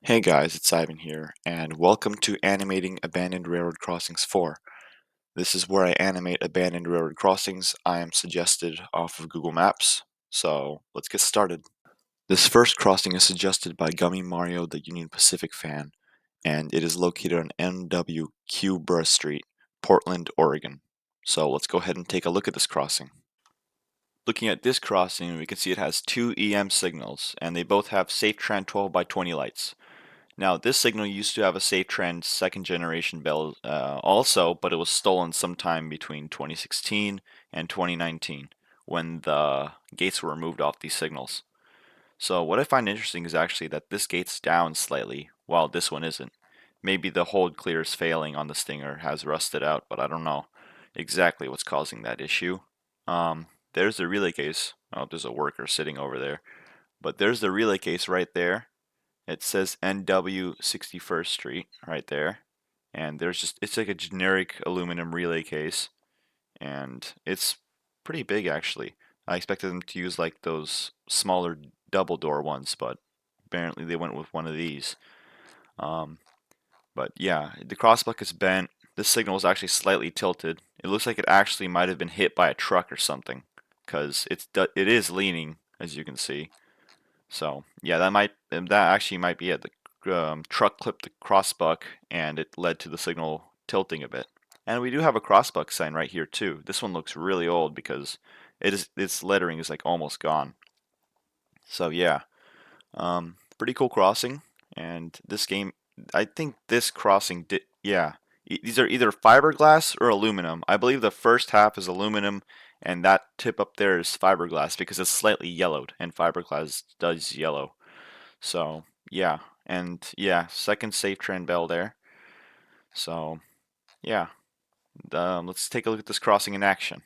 Hey guys, it's Ivan here, and welcome to Animating Abandoned Railroad Crossings 4. This is where I animate abandoned railroad crossings I am suggested off of Google Maps, so let's get started. This first crossing is suggested by Gummy Mario the Union Pacific fan, and it is located on NW Burr Street, Portland, Oregon. So let's go ahead and take a look at this crossing. Looking at this crossing, we can see it has two EM signals, and they both have Safe Tran 12 by 20 lights. Now, this signal used to have a Safe Trend second generation bell also, but it was stolen sometime between 2016 and 2019 when the gates were removed off these signals. So what I find interesting is actually that this gate's down slightly while this one isn't. Maybe the hold clear is failing on the Stinger, has rusted out, but I don't know exactly what's causing that issue. There's the relay case. Oh, there's a worker sitting over there. But there's the relay case right there. It says NW 61st Street right there. And it's like a generic aluminum relay case. And it's pretty big actually. I expected them to use like those smaller double door ones, but apparently they went with one of these. Um, but yeah, the crossbuck is bent. This signal is actually slightly tilted. It looks like it actually might have been hit by a truck or something, because it is leaning, as you can see. So yeah, that actually might be it. The truck clipped the crossbuck, and it led to the signal tilting a bit. And we do have a crossbuck sign right here too. This one looks really old because its lettering is like almost gone. So yeah, pretty cool crossing. And this game, I think this crossing did, yeah. These are either fiberglass or aluminum. I believe the first half is aluminum, and that tip up there is fiberglass because it's slightly yellowed, and fiberglass does yellow. So yeah, and yeah, second safe trend bell there. So yeah, let's take a look at this crossing in action.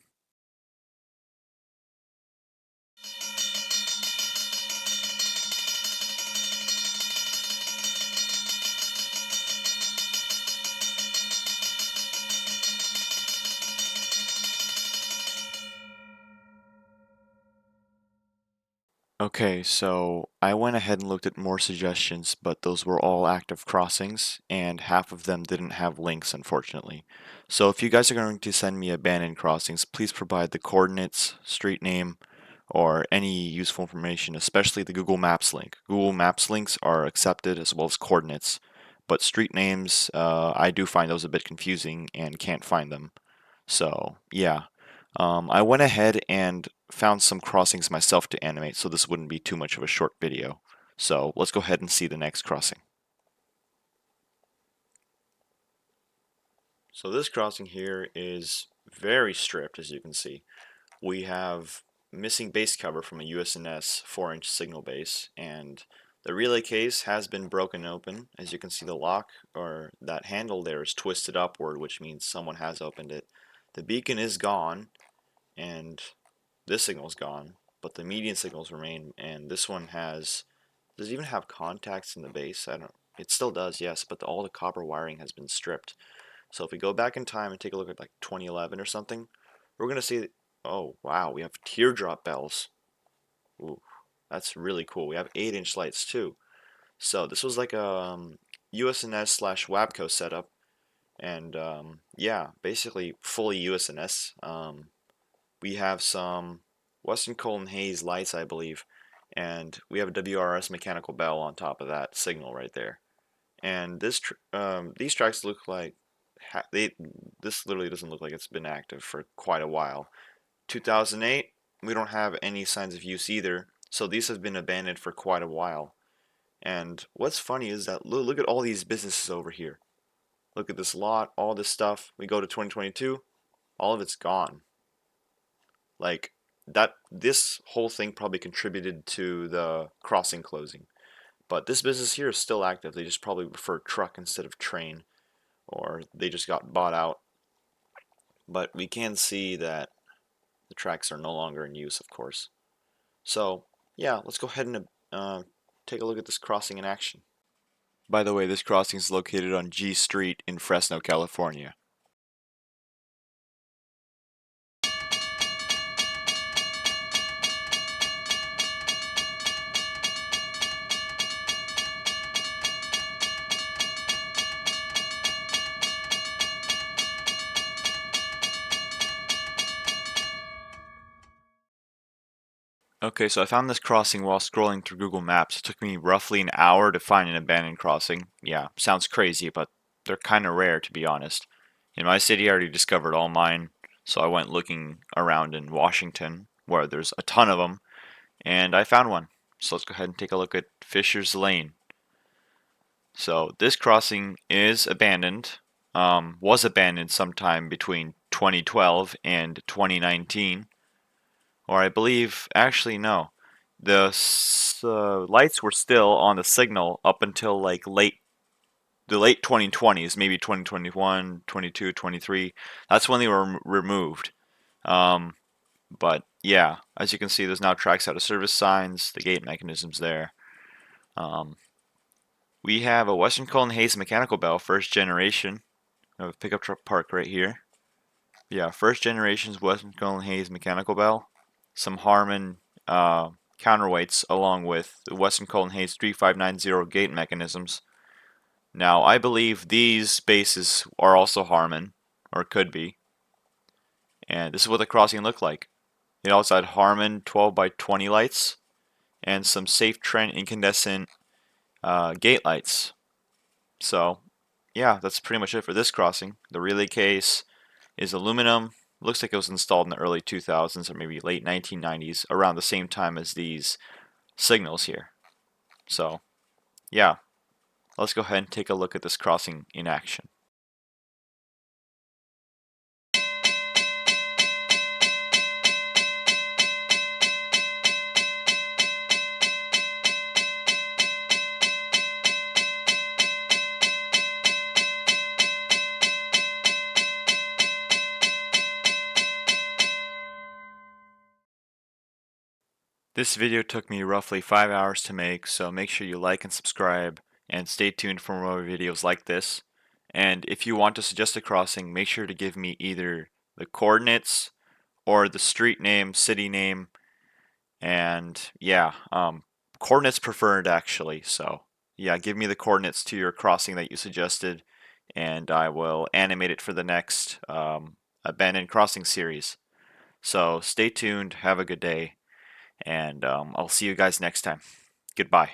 Okay, so I went ahead and looked at more suggestions, but those were all active crossings, and half of them didn't have links, unfortunately. So if you guys are going to send me abandoned crossings, please provide the coordinates, street name, or any useful information, especially the Google Maps link. Google Maps links are accepted as well as coordinates, but street names, I do find those a bit confusing and can't find them. So, yeah. I went ahead and found some crossings myself to animate, so this wouldn't be too much of a short video. So let's go ahead and see the next crossing. So this crossing here is very stripped, as you can see. We have missing base cover from a USNS 4-inch signal base, and the relay case has been broken open. As you can see, the lock, or that handle there, is twisted upward, which means someone has opened it. The beacon is gone, and this signal's gone, but the median signals remain, and this one does it even have contacts in the base? I don't, it still does, yes, but all the copper wiring has been stripped. So if we go back in time and take a look at like 2011 or something, we're going to see, oh wow, we have teardrop bells. Ooh, that's really cool. We have 8-inch lights too. So this was like a USNS slash WABCO setup, and yeah, basically fully USNS. We have some Western Colton Hayes lights, I believe, and we have a WRS mechanical bell on top of that signal right there. And these tracks look like this literally doesn't look like it's been active for quite a while. 2008, we don't have any signs of use either, so these have been abandoned for quite a while. And what's funny is that look at all these businesses over here. Look at this lot, all this stuff. We go to 2022, all of it's gone. Like that, this whole thing probably contributed to the crossing closing. But this business here is still active. They just probably prefer truck instead of train, or they just got bought out. But we can see that the tracks are no longer in use, of course. So yeah, let's go ahead and take a look at this crossing in action. By the way, this crossing is located on G Street in Fresno, California. Okay, so I found this crossing while scrolling through Google Maps. It took me roughly an hour to find an abandoned crossing. Yeah, sounds crazy, but they're kind of rare to be honest. In my city, I already discovered all mine, so I went looking around in Washington, where there's a ton of them, and I found one. So let's go ahead and take a look at Fisher's Lane. So this crossing is abandoned, was abandoned sometime between 2012 and 2019. Or I believe, actually, no. The lights were still on the signal up until like the late 2020s, maybe 2021, 22, 23. That's when they were removed. Um, but yeah, as you can see, there's now tracks out of service signs, the gate mechanisms there. Um, we have a Western Cullen Hayes mechanical bell, first generation. We have a pickup truck park right here. Yeah, first generation's Western Cullen Hayes mechanical bell. Some Harman counterweights along with the Western Cullen Hayes 3590 gate mechanisms. Now, I believe these bases are also Harman, or could be. And this is what the crossing looked like. It also had Harman 12 by 20 lights and some safe trend incandescent gate lights. So, yeah, that's pretty much it for this crossing. The relay case is aluminum. Looks like it was installed in the early 2000s or maybe late 1990s, around the same time as these signals here. So, yeah, let's go ahead and take a look at this crossing in action. This video took me roughly 5 hours to make, so make sure you like and subscribe and stay tuned for more videos like this. And if you want to suggest a crossing, make sure to give me either the coordinates or the street name, city name, and yeah, coordinates preferred actually. So yeah, give me the coordinates to your crossing that you suggested, and I will animate it for the next abandoned crossing series. So stay tuned, have a good day, and I'll see you guys next time. Goodbye.